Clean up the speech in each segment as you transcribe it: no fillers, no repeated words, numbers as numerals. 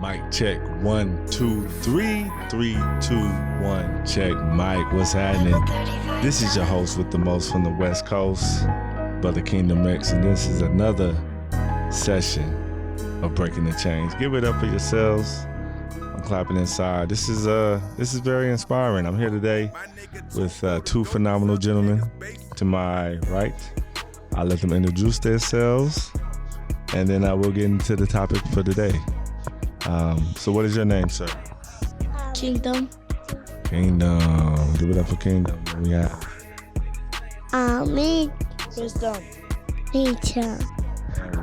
Mic check. 1, 2, 3, 3, 2, 1. Check. Mike, what's happening? This is your host with the most from the West Coast, Brother KingdomX, and this is another session of Breaking the Chains. Give it up for yourselves. I'm clapping inside. This is very inspiring. I'm here today with two phenomenal gentlemen to my right. I'll let them introduce themselves, and then I will get into the topic for today. So what is your name, sir? Kingdom. Kingdom. Give it up for Kingdom. We have Me. Wisdom. Nature.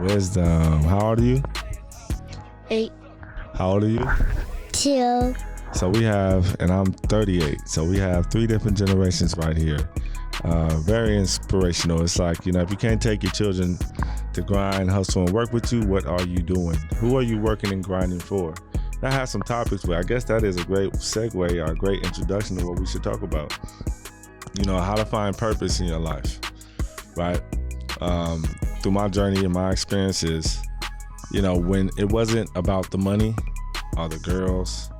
Wisdom. How old are you? 8. How old are you? 2. So we have, and I'm 38, so we have 3 different generations right here. Very inspirational. It's like, if you can't take your children to grind, hustle, and work with you, what are you doing? Who are you working and grinding for? That has some topics, but I guess that is a great segue or a great introduction to what we should talk about. How to find purpose in your life, right? Through my journey and my experiences, when it wasn't about the money or the girls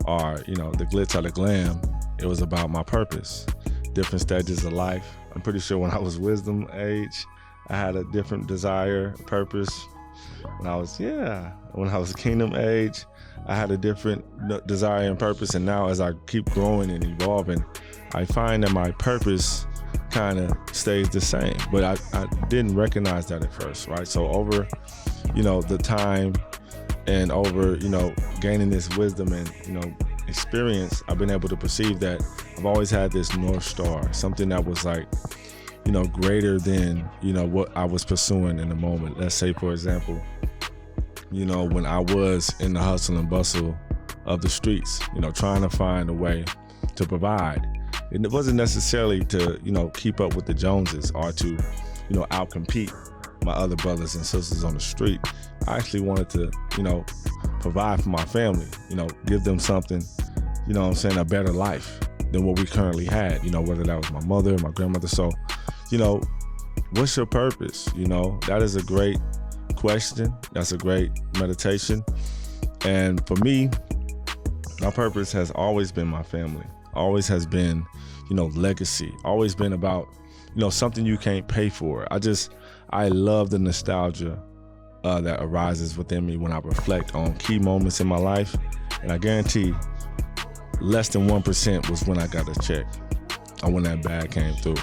or, the glitz or the glam, it was about my purpose. Different stages of life. I'm pretty sure when I was wisdom age, I had a different desire, purpose. When I was kingdom age, I had a different desire and purpose. And now as I keep growing and evolving, I find that my purpose kind of stays the same. But I didn't recognize that at first, right? So over, the time and over, gaining this wisdom and, experience, I've been able to perceive that I've always had this North Star, something that was like, greater than, what I was pursuing in the moment. Let's say, for example, when I was in the hustle and bustle of the streets, trying to find a way to provide. And it wasn't necessarily to, keep up with the Joneses or to, outcompete my other brothers and sisters on the street. I actually wanted to, provide for my family, give them something, a better life than what we currently had, whether that was my mother, my grandmother. So, what's your purpose? That is a great question. That's a great meditation. And for me, my purpose has always been my family, always has been, legacy, always been about, something you can't pay for. I love the nostalgia that arises within me when I reflect on key moments in my life. And I guarantee less than 1% was when I got a check or when that bag came through.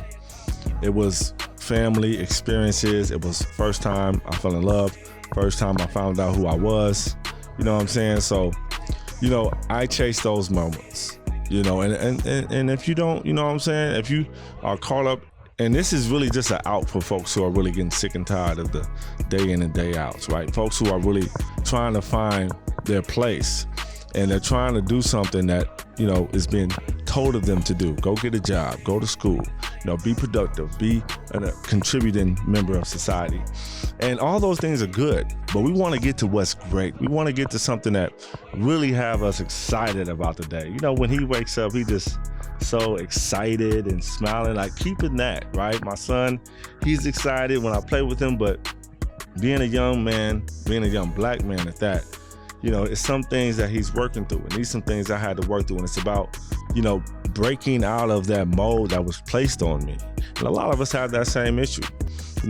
It was family experiences. It was first time I fell in love, first time I found out who I was. You know what I'm saying? So, I chase those moments, and if you don't, if you are caught up, and this is really just an out for folks who are really getting sick and tired of the day in and day outs, right? Folks who are really trying to find their place and they're trying to do something that, is being told of them to do. Go get a job, go to school, be productive, be a contributing member of society. And all those things are good, but we want to get to what's great. We want to get to something that really have us excited about the day. When he wakes up, he just so excited and smiling, like keeping that, right? My son, he's excited when I play with him, but being a young man, being a young black man at that, it's some things that he's working through, and these some things I had to work through, and it's about, breaking out of that mold that was placed on me. And a lot of us have that same issue,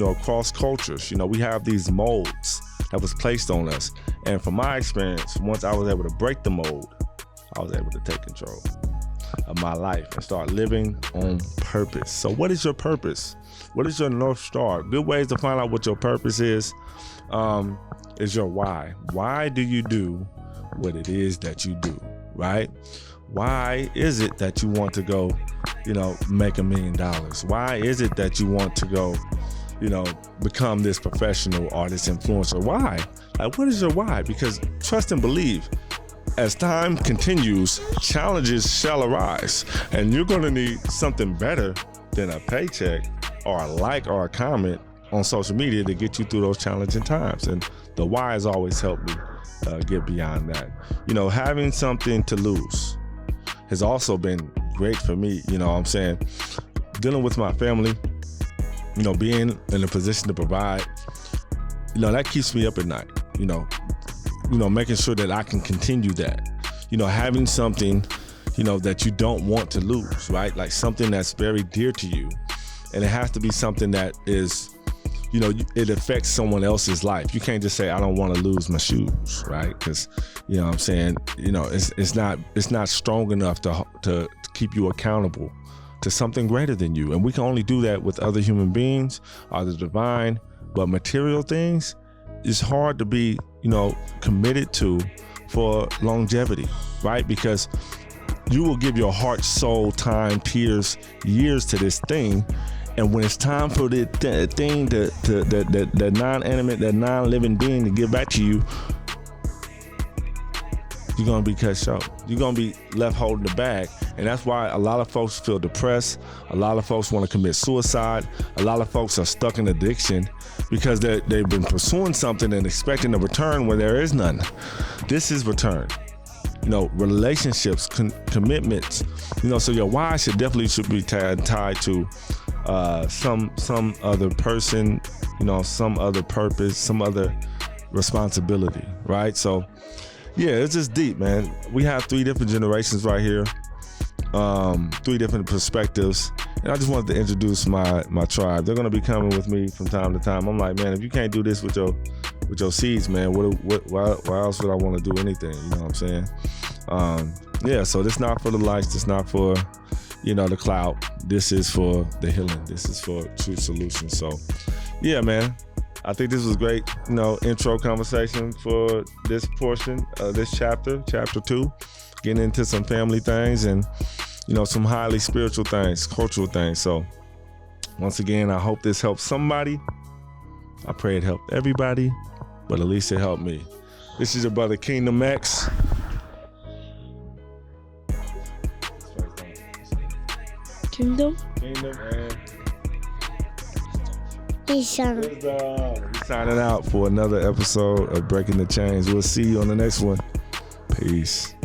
across cultures. We have these molds that was placed on us. And from my experience, once I was able to break the mold, I was able to take control of my life and start living on purpose. So what is your purpose? What is your North Star? Good ways to find out what your purpose is your why. Why do you do what it is that you do, right? Why is it that you want to go, make $1 million? Why is it that you want to go, become this professional or this influencer? Why? Like, what is your why? Because trust and believe, as time continues, challenges shall arise, and you're going to need something better than a paycheck or a like or a comment on social media to get you through those challenging times. And the why has always helped me get beyond that. Having something to lose has also been great for me. Dealing with my family, being in a position to provide, that keeps me up at night. making sure that I can continue that, having something, that you don't want to lose, right? Like something that's very dear to you. And it has to be something that is, it affects someone else's life. You can't just say, I don't want to lose my shoes, right? Because, what I'm saying, it's not strong enough to keep you accountable to something greater than you. And we can only do that with other human beings or the divine. But material things, it's hard to be, committed to for longevity, right? Because you will give your heart, soul, time, tears, years to this thing. And when it's time for the thing, that non-animate, that non-living being to give back to you, you're going to be cut short. You're going to be left holding the bag. And that's why a lot of folks feel depressed. A lot of folks want to commit suicide. A lot of folks are stuck in addiction because they've been pursuing something and expecting a return where there is none. This is return. Relationships, commitments. So your why should be tied to some other person, some other purpose, some other responsibility, right? So yeah, it's just deep, man. We have 3 different generations right here, 3 different perspectives, and I just wanted to introduce my tribe. They're gonna be coming with me from time to time. I'm like, man, if you can't do this with your seeds, man, why else would I want to do anything? You know what I'm saying? So this not for the likes, this not for the clout. This is for the healing. This is for true solutions. So yeah, man, I think this was great, intro conversation for this portion of this chapter 2, getting into some family things and, some highly spiritual things, cultural things. So once again, I hope this helps somebody. I pray it helped everybody, but at least it helped me. This is your brother KingdomX. Kingdom and Wisdom. Signing out for another episode of Breaking the Chains. We'll see you on the next one. Peace.